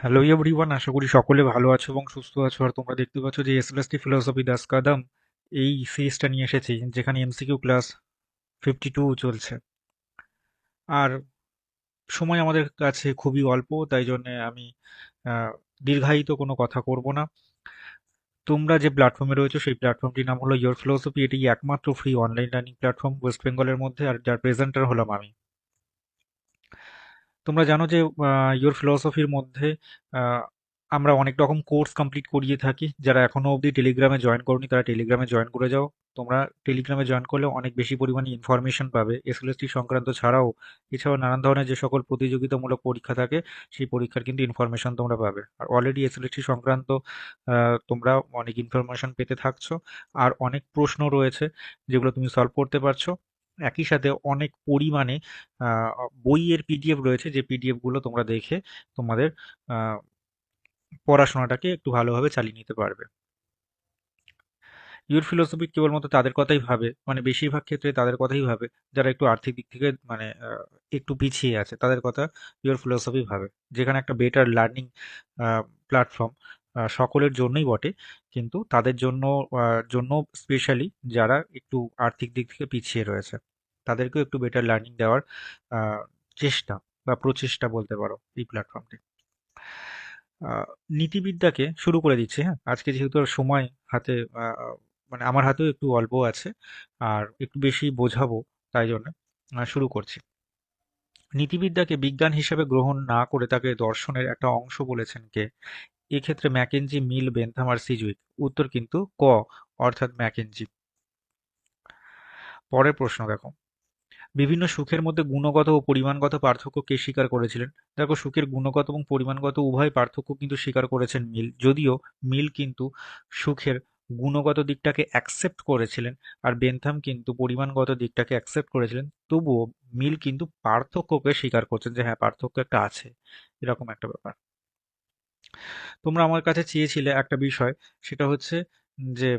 Hello everyone, আশা করি সকলে ভালো আছো এবং সুস্থ আছো। আর তোমরা দেখতে পাচ্ছ যে এসএলএসটি ফিলোসফি দাস কাদাম এই সিরিজটা নিয়ে এসেছি, যেখানে এমসিকিউ ক্লাস 52 চলছে। আর সময় আমাদের কাছে খুবই অল্প, তাই জন্য আমি আহ, দীর্ঘায়িত কোনো কথা করব না। তোমরা যে প্ল্যাটফর্মে রয়েছো সেই প্ল্যাটফর্মটির নাম হলো ইয়োর ফিলোসফি। এটি একমাত্র free online learning platform West বেঙ্গলের মধ্যে, আর যার প্রেজেন্টার হলাম আমি। তোমরা জানো যে ইওর ফিলসফির মধ্যে আহ, আমরা অনেক রকম কোর্স কমপ্লিট করিয়ে থাকি। যারা এখনো অবধি টেলিগ্রামে জয়েন করনি তারা টেলিগ্রামে জয়েন করে যাও। তোমরা টেলিগ্রামে জয়েন করলে অনেক বেশি পরিমাণে ইনফরমেশন পাবে এসএলএসটি সংক্রান্ত ছাড়াও। এছাড়াও নানান ধরনের যে সকল প্রতিযোগিতামূলক পরীক্ষা থাকে সেই পরীক্ষার কিন্তু ইনফরমেশন তোমরা পাবে। আর অলরেডি এসএলএসটি সংক্রান্ত তোমরা অনেক ইনফরমেশন পেতে থাকছো। আর অনেক প্রশ্ন রয়েছে যেগুলো তুমি সলভ করতে পারছো। একই সাথে অনেক পরিমাণে আহ, বইয়ের পিডিএফ রয়েছে, যে পিডিএফ গুলো তোমরা দেখে তোমাদের আহ, পড়াশোনাটাকে একটু ভালোভাবে চালিয়ে নিতে পারবে। ইউর ফিলোসফি কেবলমাত্র তাদের কথাই ভাবে, মানে বেশিরভাগ ক্ষেত্রে তাদের কথাই ভাবে যারা একটু আর্থিক দিক থেকে মানে একটু পিছিয়ে আছে, তাদের কথা ইউর ফিলোসফি ভাবে। যেখানে একটা বেটার লার্নিং প্ল্যাটফর্ম সকলের জন্যই বটে, কিন্তু তাদের জন্য স্পেশালি যারা একটু আর্থিক দিক থেকে পিছিয়ে রয়েছে তাদেরকেও একটু বেটার লার্নিং দেওয়ার আহ, চেষ্টা বা প্রচেষ্টা বলতে পারো এই প্ল্যাটফর্মটি। আহ, নীতিবিদ্যাকে শুরু করে দিচ্ছি। হ্যাঁ, আজকে যেহেতু আর সময় হাতে মানে আমার হাতেও একটু অল্প আছে, আর একটু বেশি বোঝাবো, তাই জন্য শুরু করছি। নীতিবিদ্যাকে বিজ্ঞান হিসেবে গ্রহণ না করে তাকে দর্শনের একটা অংশ বলেছেন কে? এক্ষেত্রে ম্যাকেনজি, মিল, বেন্থাম আর সিজুইক। উত্তর কিন্তু ক, অর্থাৎ ম্যাকেনজি। পরের প্রশ্ন দেখো, বিভিন্ন সুখের মধ্যে গুণগত ও পরিমাণগত পার্থক্য কে স্বীকার করেছিলেন? দেখো, সুখের গুণগত এবং পরিমাণগত উভয় পার্থক্য কিন্তু স্বীকার করেছেন মিল, যদিও মিল কিন্তু সুখের গুণগত দিকটাকে অ্যাকসেপ্ট করেছিলেন, আর বেনথাম কিন্তু পরিমাণগত দিকটাকে অ্যাকসেপ্ট করেছিলেন। তবুও মিল কিন্তু পার্থক্যকে স্বীকার করছেন, যে হ্যাঁ, পার্থক্য একটা আছে, এরকম একটা ব্যাপার। তোমরা আমার কাছে চেয়েছিলে একটা বিষয়, সেটা হচ্ছে যে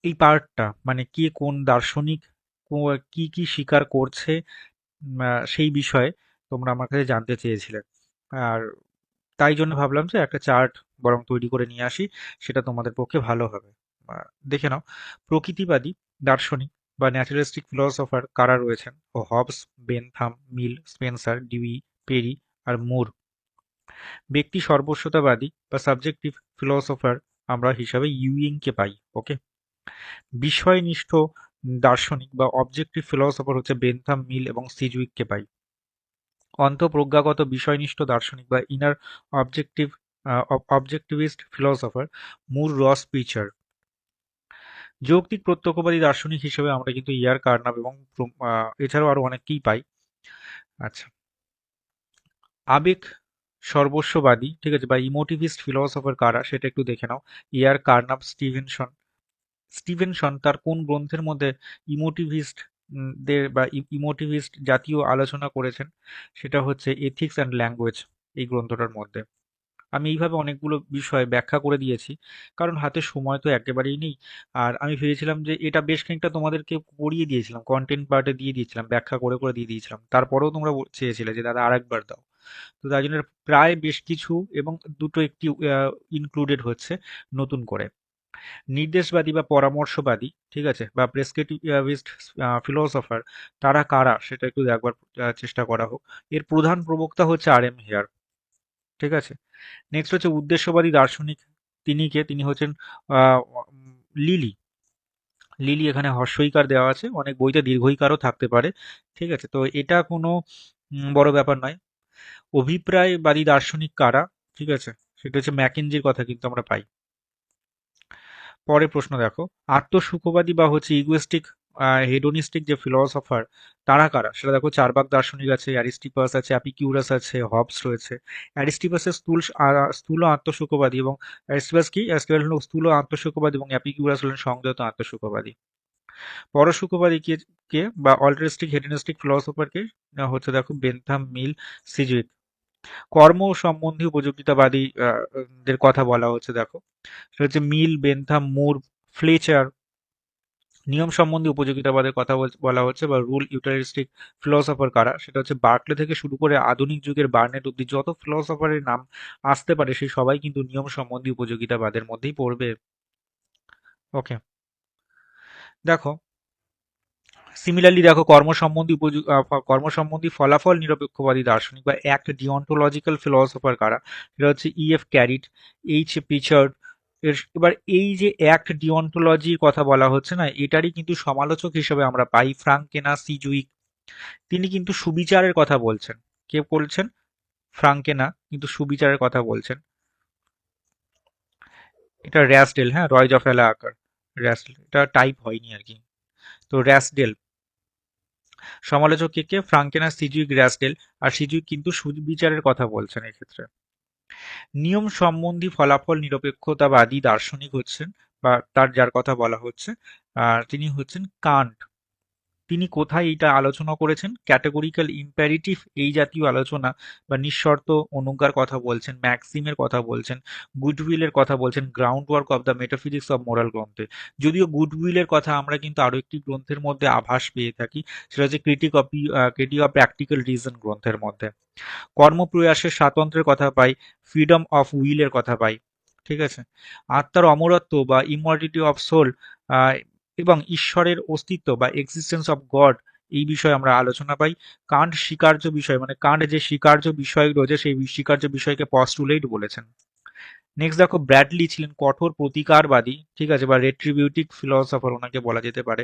এই পার্টটা মানে কে কোন দার্শনিক কি কি স্বীকার করছে, সেই বিষয়ে তোমরা আমার কাছে জানতে চেয়েছিলে। আর তাই জন্য ভাবলাম যে একটা চার্ট বরং তৈরি করে নিয়ে আসি, সেটা তোমাদের পক্ষে ভালো হবে। দেখে নাও, প্রকৃতিবাদী দার্শনিক বা ন্যাচারালিস্টিক ফিলোসফার কারা রয়েছেন? ও হবস, বেনথাম, মিল, স্পেন্সার, ডিউই, পেরি আর মুর। ব্যক্তি সর্বস্বতাবাদী বা সাবজেক্টিভ ফিলোসফার আমরা হিসাবে ইউইংকে পাই। ওকে। বিষয়নিষ্ঠ দার্শনিক বা অবজেক্টিভ ফিলোসফার হচ্ছে বেনথাম, মিল এবং সিজুইককে পাই। অন্তঃপ্রজ্ঞাগত বিষয়নিষ্ঠ দার্শনিক বা ইনার অবজেক্টিভ অবজেক্টিভিস্ট ফিলোসফার মুর, রস, পিচার। যৌক্তিক প্রত্যক্ষবাদী দার্শনিক হিসেবে আমরা কিন্তু ইয়ার কার্নাব এবং এছাড়াও আরো অনেককেই পাই। আচ্ছা, আবেগ সর্বস্ববাদী, ঠিক আছে, বা ইমোটিভিস্ট ফিলোসফার কারা সেটা একটু দেখে নাও। ইয়ার কার্নাব, স্টিভেনসন। স্টিভেনসন তার কোন গ্রন্থের মধ্যে ইমোটিভিস্ট দের বা ইমোটিভিস্ট জাতীয় আলোচনা করেছেন? সেটা হচ্ছে এথিক্স অ্যান্ড ল্যাঙ্গুয়েজ, এই গ্রন্থটার মধ্যে। আমি এইভাবে অনেকগুলো বিষয় ব্যাখ্যা করে দিয়েছি, কারণ হাতে সময় তো একেবারেই নেই। আর আমি ভেবেছিলাম যে এটা বেশ খানিকটা তোমাদেরকে পড়িয়ে দিয়েছিলাম, কন্টেন্ট পার্টে দিয়ে দিয়েছিলাম, ব্যাখ্যা করে করে দিয়ে দিয়েছিলাম, তারপরেও তোমরা চেয়েছিলে যে দাদা আরেকবার দাও। তো তাই জন্য প্রায় বেশ কিছু, এবং দুটো একটি ইনক্লুডেড হচ্ছে নতুন করে। নির্দেশবাদী বা পরামর্শবাদী, ঠিক আছে, বা প্রেসক্রিপটিভিস্ট ফিলোসফার, তারা কারা সেটা একটু দেখবার চেষ্টা করা হোক। এর প্রধান প্রবক্তা হচ্ছে আর এম হেয়ার, ঠিক আছে। নেক্সট হচ্ছে উদ্দেশ্যবাদী দার্শনিক। তিনি কে? তিনি হচ্ছেন লিলি। লিলি এখানে হর্ষইকার দেওয়া আছে, অনেক বইতে দীর্ঘইকারও থাকতে পারে, ঠিক আছে, তো এটা কোনো বড় ব্যাপার নয়। অভিপ্রায়বাদী দার্শনিক কারা? ঠিক আছে, সেটা হচ্ছে ম্যাকেনজির কথা কিন্তু আমরা পাই। পরের প্রশ্ন দেখো, আত্মসুখবাদী বা হচ্ছে ইগোয়েস্টিক হেডোনিস্টিক যে ফিলোসফার, তারা কারা সেটা দেখো। চারবাক দার্শনিক আছে, অ্যারিস্টিপাস আছে, অ্যাপিকিউরাস আছে, হবস রয়েছে। অ্যারিস্টিপাসের স্থূল আত্মসুখবাদী, এবং অ্যারিস্টিপাস কি? অ্যারিস্টিপাস হলো স্থূল আত্মসুখবাদী এবং অ্যাপিকিউরাস হলেন সংযত আত্মসুখবাদী। পরসুখবাদী কে? কে বা অল্টারিস্টিক হেডোনিস্টিক ফিলোসফার কে? হচ্ছে দেখো বেনথাম, মিল, সিজুইক। কর্ম সম্বন্ধী উপযোগিতাবাদী দের কথা বলা হচ্ছে দেখো, সেটা হচ্ছে মিল, বেনথাম, মুর, ফ্লেচার, নিয়ম সম্বন্ধী উপযোগিতাবাদের কথা বলা হচ্ছে বা রুল ইউটারিস্টিক ফিলসফার কারা, সেটা হচ্ছে বার্কলে থেকে শুরু করে আধুনিক যুগের বার্নেট অব্দি যত ফিলসফারের নাম আসতে পারে সেই সবাই কিন্তু নিয়ম সম্বন্ধী উপযোগিতাবাদের মধ্যেই পড়বে। ওকে, দেখো সিমিলারলি দেখো কর্ম সম্বন্ধী ফলাফল নিরপেক্ষবাদী দার্শনিক বা অ্যাক্ট ডিওন্টোলজিক্যাল ফিলসফার কারা, সেটা হচ্ছে ইএফ ক্যারিট, এইচ পিচার্ড। এবার এই যে অ্যাক্ট ডিওন্টোলজির কথা বলা হচ্ছে না, এটারই কিন্তু সমালোচক হিসেবে আমরা পাই ফ্রাঙ্কেনা সিজুইক। তিনি কিন্তু সুবিচারের কথা বলছেন। কে বলছেন? ফ্রাঙ্কেনা কিন্তু সুবিচারের কথা বলছেন। এটা র্যাসডেল, হ্যাঁ, রয় জফেলা আকার, র্যাসডেল, এটা টাইপ হয়নি আর কি। তো র্যাসডেল সমালোচক কে? ফ্রাঙ্কেন আর সিজুইক র্যাসডেল। আর সিজুইক কিন্তু সুবিচারের কথা বলছেন এক্ষেত্রে। নিয়ম সম্বন্ধী ফলাফল নিরপেক্ষতাবাদী দার্শনিক হচ্ছেন বা তার যার কথা বলা হচ্ছে তিনি হচ্ছেন কান্ট। তিনি কোথায় এটা আলোচনা করেছেন? ক্যাটেগরিক্যাল ইম্প্যারিটিভ এই জাতীয় আলোচনা বা নিঃশর্ত অনুজ্ঞার কথা বলছেন, ম্যাক্সিমের কথা বলছেন, গুডউইলের কথা বলছেন ground work of the metaphysics of moral গ্রন্থে। যদিও গুডউইলের কথা আমরা কিন্তু আরো একটি গ্রন্থের মধ্যে আভাস পেয়ে থাকি, সেটা হচ্ছে ক্রিটিক অফ প্র্যাকটিক্যাল রিজন গ্রন্থের মধ্যে। কর্মপ্রয়াসের স্বাতন্ত্র্যের কথা পাই, ফ্রিডম অফ উইলের কথা পাই। ঠিক আছে? আত্মার অমরত্ব বা ইমর্টিলিটি অফ সোল এবং ঈশ্বরের অস্তিত্ব বা এক্সিস্টেন্স অফ গড এই বিষয়ে আমরা আলোচনা পাই। কান্ট স্বীকার্য বিষয় মানে কান্ট যে স্বীকার্য বিষয় রয়েছে সেই স্বীকার্য বিষয়কে পস্টুলেট বলেছেন। নেক্সট দেখো ব্র্যাডলি ছিলেন কঠোর প্রতিকারবাদী, ঠিক আছে, বা রেট্রিবিউটিভ ফিলসফার ওনাকে বলা যেতে পারে।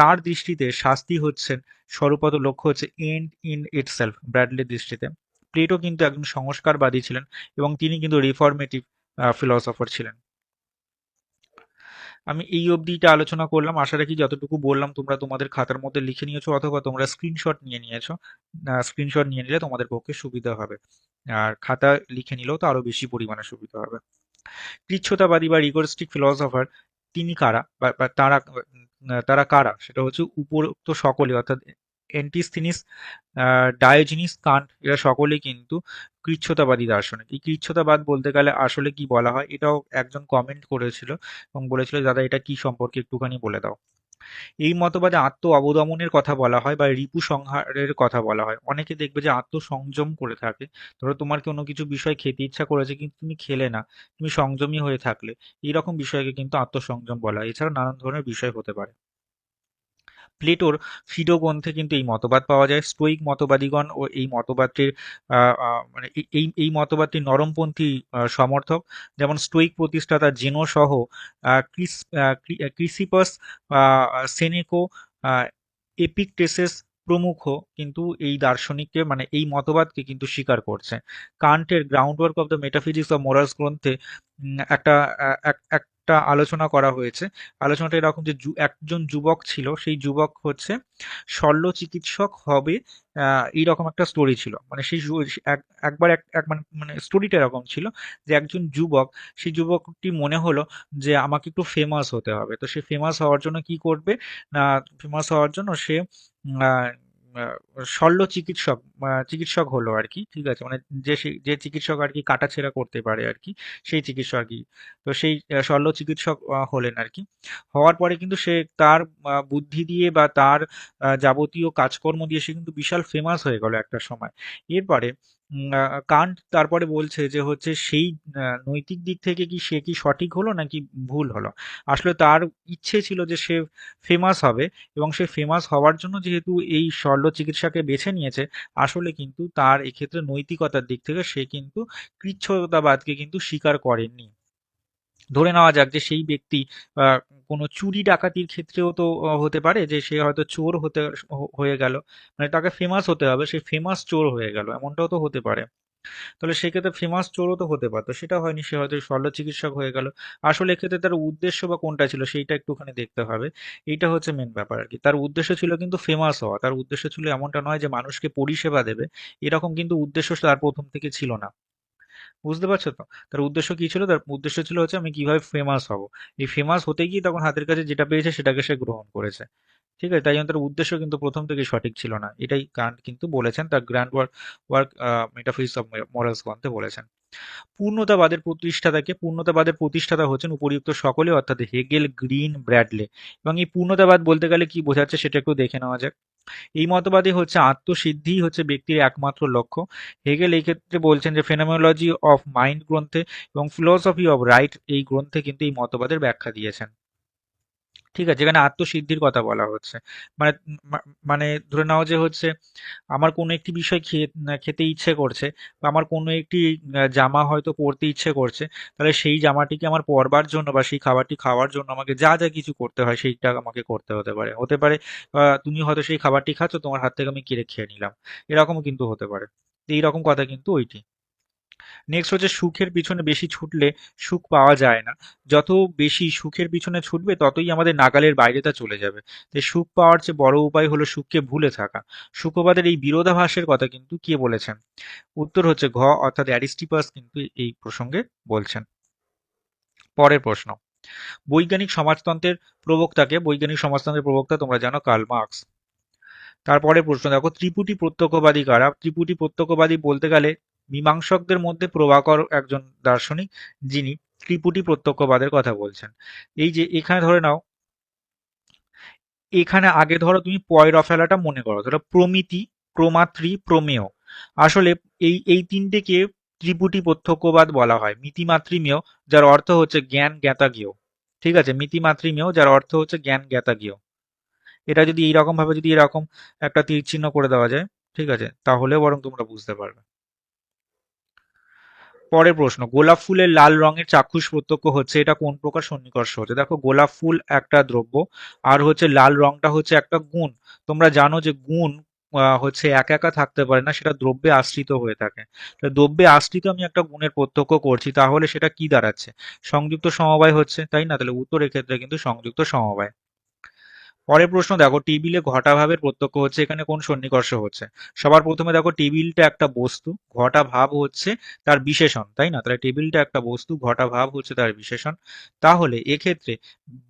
তার দৃষ্টিতে শাস্তি হচ্ছেন স্বরূপত লক্ষ্য হচ্ছে এন্ড ইন ইটসেলফ ব্র্যাডলির দৃষ্টিতে। প্লেটো কিন্তু একজন সংস্কারবাদী ছিলেন এবং তিনি কিন্তু রিফর্মেটিভ ফিলসফার ছিলেন। আমি এই অবধিটা আলোচনা করলাম, আশা রাখি যতটুকু বললাম তোমরা তোমাদের খাতার মধ্যে লিখে নিয়েছো অথবা তোমরা স্ক্রিনশট নিয়ে নিয়েছো। স্ক্রিনশট নিয়ে নিলে তোমাদের পক্ষে সুবিধা হবে, আর খাতা লিখে নিলেও তো আরো বেশি পরিমাণে সুবিধা হবে। কৃচ্ছ্রতাবাদী বা রিগোরিস্টিক ফিলসফার তিনি কারা বা তারা কারা, সেটা হচ্ছে উপরোক্ত সকলে অর্থাৎ এন্টিস্থিনিস, ডায়োজিনিস, কান্ট এরা সকলেই কিন্তু কৃচ্ছ্রতাবাদী দার্শনিক। এই কৃচ্ছ্রতাবাদ বলতে গেলে আসলে কি বলা হয় এটাও একজন কমেন্ট করেছিল এবং বলেছিল দাদা এটা কি সম্পর্কে একটুখানি বলে দাও। এই মতবাদে আত্ম অবদমনের কথা বলা হয় বা রিপু সংহারের কথা বলা হয়। অনেকে দেখবে যে আত্মসংযম করে থাকে। ধরো তোমার কোনো কিছু বিষয় খেতে ইচ্ছা করেছে কিন্তু তুমি খেলে না, তুমি সংযমী হয়ে থাকলে, এইরকম বিষয়কে কিন্তু আত্মসংযম বলা হয়। এছাড়া নানান ধরনের বিষয় হতে পারে। প্লেটোর ফিডো গ্রন্থে কিন্তু এই মতবাদ পাওয়া যায়। স্টোয়িক মতবাদীগণ ও এই মতবাদটির মানে এই মতবাদটির নরমপন্থী সমর্থক, যেমন স্টোয়িক প্রতিষ্ঠাতা জেনো সহ ক্রিসিপাস, সেনেকো, আহ, এপিকটেসেস প্রমুখ কিন্তু এই দার্শনিককে মানে এই মতবাদকে কিন্তু স্বীকার করছে। কান্টের groundwork of the metaphysics of morals গ্রন্থে একটা আলোচনা করা হয়েছে। আলোচনাটা এরকম যে একজন যুবক ছিল, সেই যুবক হচ্ছে শল্য চিকিৎসক হবে, এইরকম একটা স্টোরি ছিল। মানে সেই একবার মানে স্টোরিটা এরকম ছিল যে একজন যুবক, সেই যুবকটি মনে হলো যে আমাকে একটু ফেমাস হতে হবে। তো সে ফেমাস হওয়ার জন্য কি করবে না, ফেমাস হওয়ার জন্য সে আহ, শল্য চিকিৎসক হলো আর কি। ঠিক আছে, মানে যে চিকিৎসক আর কি কাটাছেঁড়া করতে পারে আর কি, সেই চিকিৎসক আর কি। তো সেই শল্য চিকিৎসক হলেন আর কি। হওয়ার পরে কিন্তু সে তার বুদ্ধি দিয়ে বা তার যাবতীয় কাজকর্ম দিয়ে সে কিন্তু বিশাল ফেমাস হয়ে গেল একটা সময়। এরপরে কান্ট তারপরে বলছে যে হচ্ছে সেই নৈতিক দিক থেকে কি সে কি সঠিক হলো নাকি ভুল হলো। আসলে তার ইচ্ছে ছিল যে সে ফেমাস হবে এবং সে ফেমাস হওয়ার জন্য যেহেতু এই শল্য চিকিৎসাকে বেছে নিয়েছে, আসলে কিন্তু তার এক্ষেত্রে নৈতিকতার দিক থেকে সে কিন্তু কৃচ্ছ্রতাবাদকে কিন্তু স্বীকার করেননি। ধরে নেওয়া যাক যে সেই ব্যক্তি আহ, কোনো চুরি ডাকাতির ক্ষেত্রেও তো হতে পারে যে সে হয়তো চোর হয়ে গেল, মানে তাকে ফেমাস হতে হবে, সে ফেমাস চোর হয়ে গেল, এমনটাও তো হতে পারে। তাহলে সেক্ষেত্রে ফেমাস চোরও তো হতে পারতো, সেটা হয়নি, সে হয়তো শল্য চিকিৎসক হয়ে গেল। আসলে এক্ষেত্রে তার উদ্দেশ্য বা কোনটা ছিল সেইটা একটুখানি দেখতে হবে। এইটা হচ্ছে মেন ব্যাপার আর কি। তার উদ্দেশ্য ছিল কিন্তু ফেমাস হওয়া, তার উদ্দেশ্য ছিল এমনটা নয় যে মানুষকে পরিষেবা দেবে, এরকম কিন্তু উদ্দেশ্য তার প্রথম থেকে ছিল না। বুঝতে পারছো তো? তার উদ্দেশ্য কি ছিল? তার উদ্দেশ্য ছিল হচ্ছে আমি কিভাবে ফেমাস হব। এই ফেমাস হতে গিয়ে তখন হাতের কাছে যেটা পেয়েছে সেটাকে সে গ্রহণ করেছে। ঠিক আছে, তাই জন্য তার উদ্দেশ্য কিন্তু প্রথম থেকে সঠিক ছিল না, এটাই কান্ট কিন্তু বলেছেন তার grand work work metaphysics of morals গ্রন্থে বলেছেন। পূর্ণতাবাদের প্রতিষ্ঠাতা হচ্ছেন উপরিউক্ত সকলে, অর্থাৎ হেগেল, গ্রিন, ব্র্যাডলে। এবং এই পূর্ণতাবাদ বলতে গেলে কি বোঝাচ্ছে সেটা একটু দেখে নেওয়া যাক। এই মতবাদে হচ্ছে আত্মসিদ্ধিই হচ্ছে ব্যক্তির একমাত্র লক্ষ্য। হেগেল এই ক্ষেত্রে বলছেন যে ফেনোমেনোলজি অফ মাইন্ড গ্রন্থে এবং ফিলসফি অফ রাইট এই গ্রন্থে কিন্তু এই মতবাদের ব্যাখ্যা দিয়েছেন। ঠিক আছে, এখানে আত্মসিদ্ধির কথা বলা হচ্ছে। মানে মানে ধরে নাও যে হচ্ছে আমার কোনো একটি বিষয় খেতে ইচ্ছে করছে, বা আমার কোনো একটি জামা হয়তো পরতে ইচ্ছে করছে, তাহলে সেই জামাটিকে আমার পরবার জন্য বা সেই খাবারটি খাওয়ার জন্য আমাকে যা যা কিছু করতে হয় সেইটা আমাকে করতে হতে পারে তুমি হয়তো সেই খাবারটি খাচ্ছ, তোমার হাত থেকে আমি কেড়ে খেয়ে নিলাম, এরকমও কিন্তু হতে পারে। এইরকম কথা কিন্তু ওইটি। নেক্সট হচ্ছে সুখের পিছনে বেশি ছুটলে সুখ পাওয়া যায় না। যত বেশি সুখের পিছনে ছুটবে ততই আমাদের নাগালের বাইরে তা চলে যাবে। তাই সুখ পাওয়ার চেয়ে বড় উপায় হলো সুখকে ভুলে থাকা। সুখবাদের এই বিরোধাভাসের কথা কিন্তু কে বলেছেন? উত্তর হচ্ছে ঘ, অর্থাৎ অ্যারিস্টিপাস কিন্তু এই প্রসঙ্গে বলছেন। পরের প্রশ্ন, বৈজ্ঞানিক সমাজতন্ত্রের প্রবক্তা তোমরা জানো কার্ল মার্কস। তারপরে প্রশ্ন দেখো, ত্রিপুটি প্রত্যক্ষবাদী কারা? ত্রিপুটি প্রত্যক্ষবাদী বলতে গেলে মীমাংসকদের মধ্যে প্রভাকর একজন দার্শনিক, যিনি ত্রিপুটি প্রত্যক্ষবাদের কথা বলছেন। এই যে এখানে ধরে নাও, এখানে আগে ধরো তুমি পয়রফেলাটা মনে করো, ধরো প্রমিতি, প্রমাত্রি, প্রমেয়। আসলে এই তিনটেকে ত্রিপুটি প্রত্যক্ষবাদ বলা হয়। মিতিমাতৃমেয়, যার অর্থ হচ্ছে জ্ঞান জ্ঞাতা জ্ঞেয়। ঠিক আছে, মিতিমাতৃমেয় যার অর্থ হচ্ছে জ্ঞান জ্ঞাতা জ্ঞেয়। এটা যদি এইরকম ভাবে যদি এরকম একটা তীর চিহ্ন করে দেওয়া যায়, ঠিক আছে, তাহলে বরং তোমরা বুঝতে পারবে। পরের প্রশ্ন, গোলাপ ফুলের লাল রঙের চাক্ষুষ প্রত্যক্ষ হচ্ছে, এটা কোন প্রকার সন্নিকর্ষ হচ্ছে? দেখো, গোলাপ ফুল একটা দ্রব্য, আর হচ্ছে লাল রংটা হচ্ছে একটা গুণ। তোমরা জানো যে গুণ হচ্ছে একা একা থাকতে পারে না, সেটা দ্রব্যে আশ্রিত হয়ে থাকে। তো দ্রব্যে আশ্রিত আমি একটা গুণের প্রত্যক্ষ করছি, তাহলে সেটা কি দাঁড়াচ্ছে? সংযুক্ত সমবায় হচ্ছে, তাই না? তাহলে উত্তরের ক্ষেত্রে কিন্তু সংযুক্ত সমবায়। পরের প্রশ্ন দেখো, টেবিলে ঘটা ভাবের প্রত্যক্ষ হচ্ছে, এখানে কোন সন্নিকর্ষ হচ্ছে? সবার প্রথমে দেখো, টেবিলটা একটা বস্তু, ঘটা ভাব হচ্ছে তার বিশেষণ, তাই না? তাহলে টেবিলটা একটা বস্তু, ঘটা ভাব হচ্ছে তার বিশেষণ। তাহলে এক্ষেত্রে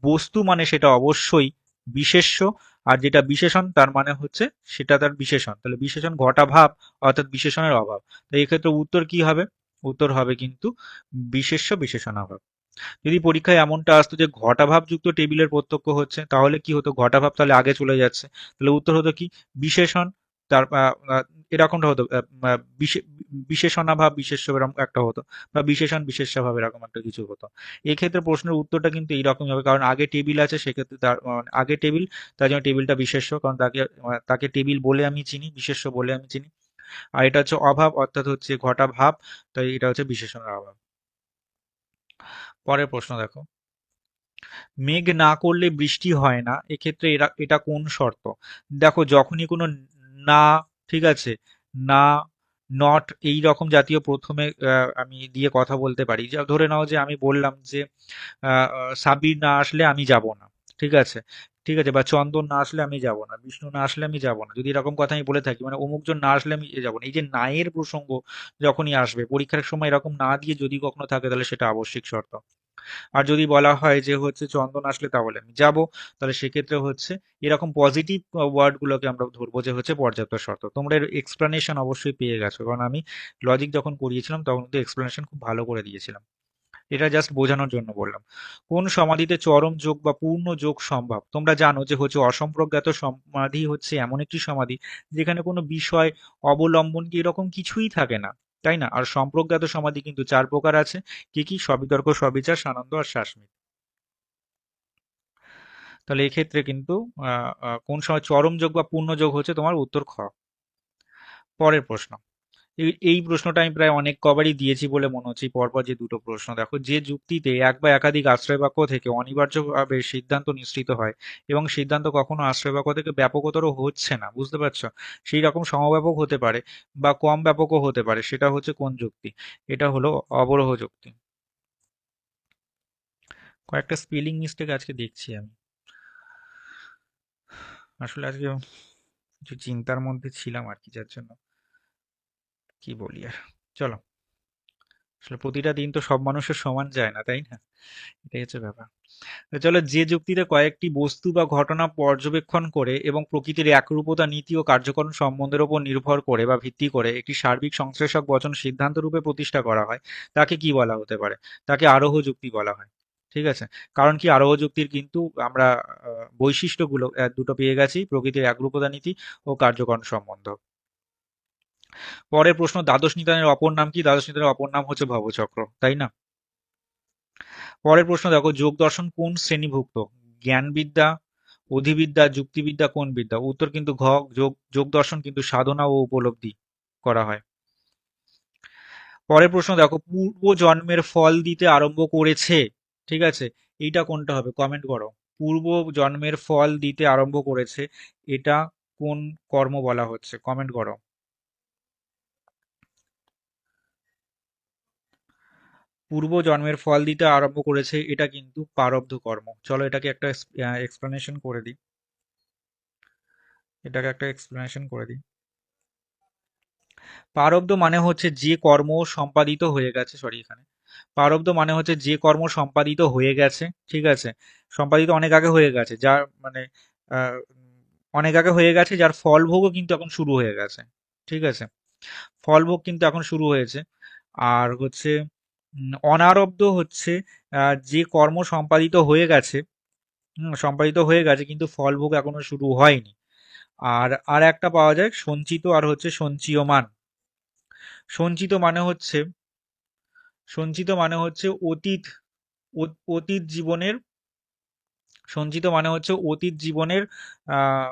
বস্তু মানে সেটা অবশ্যই বিশেষ্য, আর যেটা বিশেষণ তার মানে হচ্ছে সেটা তার বিশেষণ। তাহলে বিশেষণ ঘটা ভাব, অর্থাৎ বিশেষণের অভাব। তো এক্ষেত্রে উত্তর কি হবে? উত্তর হবে কিন্তু বিশেষ্য বিশেষণাভাব। যদি পরীক্ষায় এমনটা আসতো যে ঘটাভাবযুক্ত টেবিলের প্রত্যক্ষ হচ্ছে, তাহলে কি হতো? ঘটাভাব তাহলে আগে চলে যাচ্ছে, তাহলে উত্তর হতো কি? বিশেষণ। তার এরকমটা হতো, বিশেষণাভাব বিশেষ্য এরকম একটা হতো, বা বিশেষণ বিশেষ্যভাব এরকম একটা কিছু হতো। এক্ষেত্রে প্রশ্নের উত্তরটা কিন্তু এইরকমই হবে, কারণ আগে টেবিল আছে, সেক্ষেত্রে তার আগে টেবিল, তার জন্য টেবিলটা বিশেষ্য, কারণ তাকে টেবিল বলে আমি চিনি, বিশেষ্য বলে আমি চিনি। আর এটা হচ্ছে অভাব, অর্থাৎ হচ্ছে ঘটা ভাব, তাই এটা হচ্ছে বিশেষণের অভাব। পরের প্রশ্ন দেখো, মেঘ না করলে বৃষ্টি হয় না, এক্ষেত্রে এটা কোন শর্ত? দেখো, যখনই কোনো না, ঠিক আছে, না, নট এই রকম জাতীয় প্রথমে আমি দিয়ে কথা বলতে পারি, যা ধরে নাও যে আমি বললাম যে সাবির না আসলে আমি যাব না, ঠিক আছে, ঠিক আছে, বা চন্দন না আসলে আমি যাব না, বিষ্ণু না আসলে আমি যাব না, যদি এরকম কথা আমি বলে থাকি, মানে অমুকজন না আসলে আমি যাব না, এই যে না এর প্রসঙ্গ যখনই আসবে পরীক্ষার সময়, এরকম না দিয়ে যদি কখনো থাকে তাহলে সেটা আবশ্যিক শর্ত। আর যদি বলা হয় যে হচ্ছে চন্দন আসলে তাহলে আমি যাব, তাহলে সেক্ষেত্রে হচ্ছে এরকম পজিটিভ ওয়ার্ড গুলোকে আমরা ধরবো যে হচ্ছে পর্যাপ্ত শর্ত। তোমরা এর এক্সপ্লানেশন অবশ্যই পেয়ে গেছো, কারণ আমি লজিক যখন করিয়েছিলাম তখন কিন্তু এক্সপ্লানেশন খুব ভালো করে দিয়েছিলাম। এটা জাস্ট বোঝানোর জন্য বললাম। কোন সমাধিতে চরম যোগ বা পূর্ণ যোগ সম্ভব? তোমরা জানো যে হচ্ছে অসম্প্রজ্ঞাত সমাধি হচ্ছে এমন একটি সমাধি যেখানে কোনো বিষয়, অবলম্বন কি এরকম কিছুই থাকে না, তাই না? আর সম্প্রজ্ঞাত সমাধি কিন্তু চার প্রকার আছে। কি কি? সবিতর্ক, সবিচার, সানন্দ আর শাসমিত। তাহলে এক্ষেত্রে কিন্তু কোন সময় চরম যোগ বা পূর্ণ যোগ হচ্ছে তোমার উত্তর খ। পরের প্রশ্ন, এই প্রশ্নটা আমি প্রায় অনেক কবারই দিয়েছি বলে মনে হচ্ছে। পরপর যে দুটো প্রশ্ন দেখো, যে যুক্তিতে এক বা একাধিক আশ্রয় বাক্য থেকে অনিবার্যভাবে সিদ্ধান্ত নিঃসৃত হয় এবং সিদ্ধান্ত কখনো আশ্রয় বাক্য থেকে ব্যাপকতর হচ্ছে না, বুঝতে পারছো? সেই রকম সমব্যাপক হতে পারে বা কম ব্যাপকও হতে পারে, সেটা হচ্ছে কোন যুক্তি? এটা হলো অবরোহ যুক্তি। কয়েকটা স্পেলিং মিস্টেক আজকে দেখছি আমি, আসলে আজকে কিছু চিন্তার মধ্যে ছিলাম আর কি, যার জন্য কি বলি আর। চলো, আসলে প্রতিটা দিন তো সব মানুষের সমান যায় না, তাই না? এটাই হচ্ছে ব্যাপার। তো চলো, যে যুক্তিতে কয়েকটি বস্তু বা ঘটনা পর্যবেক্ষণ করে এবং প্রকৃতির একরূপতা নীতি ও কার্যকরণ সম্বন্ধের উপর নির্ভর করে বা ভিত্তি করে একটি সার্বিক সংশ্লেষক বচন সিদ্ধান্ত রূপে প্রতিষ্ঠা করা হয়, তাকে কি বলা হতে পারে? তাকে আরোহ যুক্তি বলা হয়। ঠিক আছে? কারণ কি, আরোহ যুক্তির কিন্তু আমরা বৈশিষ্ট্যগুলো দুটো পেয়ে গেছি: প্রকৃতির একরূপতা নীতি ও কার্যকরণ সম্বন্ধ। পরের প্রশ্ন, দ্বাদশ নিদানের অপর নাম কি? দ্বাদশ নিদানের অপর নাম হচ্ছে ভবচক্র, তাই না? পরের প্রশ্ন দেখো, যোগ দর্শন কোন শ্রেণীভুক্ত? জ্ঞানবিদ্যা, অধিবিদ্যা, যুক্তিবিদ্যা, কোন বিদ্যা? উত্তর কিন্তু ঘ। যোগ যোগ দর্শন কিন্তু সাধনা ও উপলব্ধি করা হয়। পরের প্রশ্ন দেখো, পূর্ব জন্মের ফল দিতে আরম্ভ করেছে। ঠিক আছে, এইটা কোনটা হবে? কমেন্ট করো। পূর্ব জন্মের ফল দিতে আরম্ভ করেছে, এটা কোন কর্ম বলা হচ্ছে? কমেন্ট করো। পূর্ব জন্মের ফল দিতে আরম্ভ করেছে, এটা কিন্তু প্রারব্ধ কর্ম। চলো এটাকে একটা এক্সপ্লেনেশন করে দিই। এটাকে একটা এক্সপ্লেনেশন করে দিই। প্রারব্ধ মানে হচ্ছে যে কর্ম সম্পাদিত হয়ে গেছে, সরি, এখানে প্রারব্ধ মানে হচ্ছে যে কর্ম সম্পাদিত হয়ে গেছে। ঠিক আছে, সম্পাদিত অনেক আগে হয়ে গেছে, যার মানে আহ, অনেক আগে হয়ে গেছে, যার ফলভোগও কিন্তু এখন শুরু হয়ে গেছে। ঠিক আছে, ফলভোগ কিন্তু এখন শুরু হয়েছে। আর হচ্ছে অনারব্ধ হচ্ছে যে কর্ম সম্পাদিত হয়ে গেছে, সম্পাদিত হয়ে গেছে কিন্তু ফলভোগ এখনো শুরু হয়নি। আর আর একটা পাওয়া যায় সঞ্চিত, আর হচ্ছে সঞ্চীয়মান। সঞ্চিত মানে হচ্ছে সঞ্চিত মানে হচ্ছে অতীত, অতীত জীবনের, সঞ্চিত মানে হচ্ছে অতীত জীবনের আহ,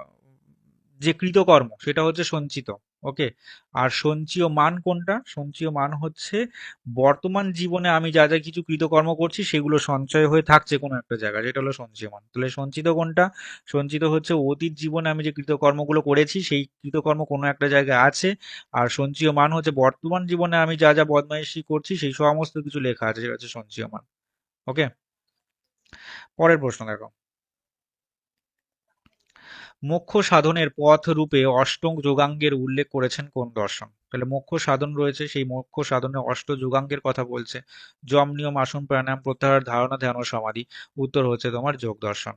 যে কৃতকর্ম সেটা হচ্ছে সঞ্চিত। ওকে। আর সঞ্চীয় মান কোনটা? সঞ্চীয় মান হচ্ছে বর্তমান জীবনে আমি যা যা কিছু কৃতকর্ম করছি সেগুলো সঞ্চয় হয়ে থাকছে কোনো একটা জায়গায়, যেটা হলো সঞ্চয় মান। তাহলে সঞ্চিত কোনটা? সঞ্চিত হচ্ছে অতীত জীবনে আমি যে কৃতকর্মগুলো করেছি সেই কৃতকর্ম কোনো একটা জায়গায় আছে। আর সঞ্চয় মান হচ্ছে বর্তমান জীবনে আমি যা যা বদমাইশি করছি সেই সমস্ত কিছু লেখা আছে, সেটা হচ্ছে সঞ্চয় মান। ওকে। পরের প্রশ্ন দেখো, মোক্ষ সাধনের পথ রূপে অষ্টং যোগাঙ্গের উল্লেখ করেছেন কোন দর্শন? তাহলে মোক্ষ সাধন রয়েছে, সেই মোক্ষ সাধনের অষ্ট যোগাঙ্গের কথা বলছে যম, নিয়ম, আসন, প্রাণায়াম, প্রত্যাহার, ধারণা, ধ্যান ও সমাধি। উত্তর হচ্ছে তোমার যোগ দর্শন।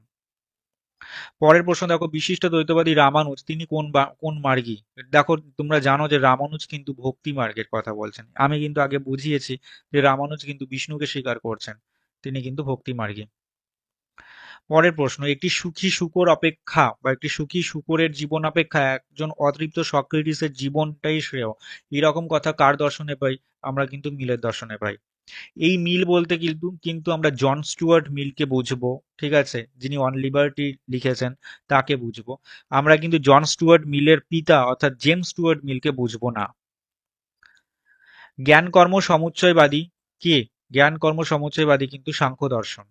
পরের প্রশ্ন দেখো, বিশিষ্ট দ্বৈতবাদী রামানুজ তিনি কোন মার্গী? দেখো, তোমরা জানো যে রামানুজ কিন্তু ভক্তি মার্গের কথা বলছেন। আমি কিন্তু আগে বুঝিয়েছি যে রামানুজ কিন্তু বিষ্ণুকে স্বীকার করছেন, তিনি কিন্তু ভক্তি মার্গী। পরের প্রশ্ন, একটি সুখী শূকর অপেক্ষা বা একটি সুখী শূকরের জীবন অপেক্ষা একজন অতৃপ্ত সক্রেটিসের জীবনটাই শ্রেয়, এরকম কথা কার দর্শনে পাই? আমরা কিন্তু মিলের দর্শনে পাই। এই মিল বলতে কিন্তু কিন্তু আমরা জন স্টুয়ার্ট মিলকে বুঝবো। ঠিক আছে, যিনি অন লিবার্টি লিখেছেন তাকে বুঝবো। আমরা কিন্তু জন স্টুয়ার্ট মিলের পিতা অর্থাৎ জেমস স্টুয়ার্ট মিলকে বুঝবো না। জ্ঞান কর্ম সমুচ্চয়বাদী কে? জ্ঞান কর্ম সমুচ্চয়বাদী কিন্তু সাংখ্য দর্শন।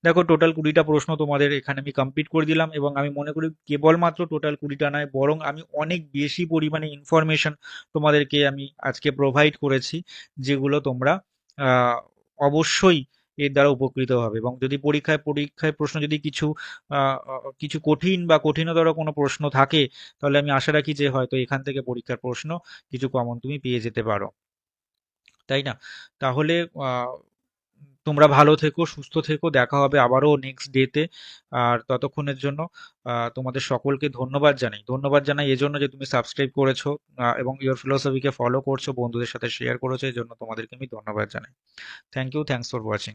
দেখো, টোটাল 20টা প্রশ্ন তোমাদের এখানে আমি কমপ্লিট করে দিলাম, এবং আমি মনে করি কেবলমাত্র টোটাল 20টা নয়, বরং আমি অনেক বেশি পরিমাণে ইনফরমেশন তোমাদেরকে আমি আজকে প্রোভাইড করেছি, যেগুলো তোমরা আহ, অবশ্যই এর দ্বারা উপকৃত হবে। এবং যদি পরীক্ষায় পরীক্ষায় প্রশ্ন যদি কিছু কিছু কঠিন বা কঠিনতর কোনো প্রশ্ন থাকে, তাহলে আমি আশা রাখি যে হয়তো এখান থেকে পরীক্ষার প্রশ্ন কিছু কমন তুমি পেয়ে যেতে পারো, তাই না? তাহলে আহ তোমরা ভালো থেকো, সুস্থ থেকো, দেখা হবে আবারও নেক্সট ডেতে। আর ততক্ষণের জন্য তোমাদের সকলকে ধন্যবাদ জানাই এজন্য যে তুমি সাবস্ক্রাইব করেছো, এবং ইওর ফিলোসফিকে ফলো করছো, বন্ধুদের সাথে শেয়ার করেছো, এই জন্য তোমাদেরকে আমি ধন্যবাদ জানাই। Thank you, thanks for watching.